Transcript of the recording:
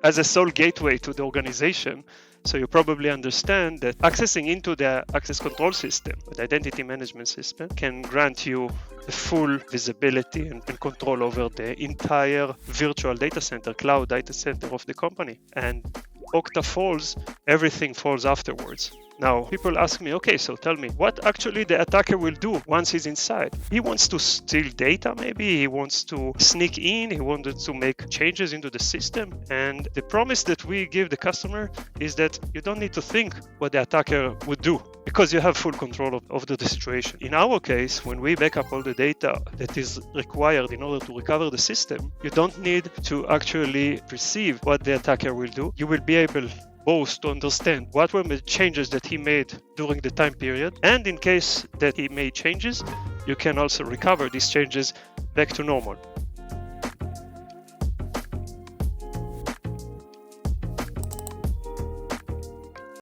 as a sole gateway to the organization. So you probably understand that accessing into the access control system, the identity management system, can grant you the full visibility and control over the entire virtual data center, cloud data center of the company. And Okta falls, everything falls afterwards. Now, people ask me, okay, so tell me, what actually the attacker will do once he's inside? He wants to steal data, maybe. He wants to sneak in. He wanted to make changes into the system. And the promise that we give the customer is that you don't need to think what the attacker would do because you have full control of the situation. In our case, when we back up all the data that is required in order to recover the system, you don't need to actually perceive what the attacker will do. You will be able both to understand what were the changes that he made during the time period, and in case that he made changes, you can also recover these changes back to normal.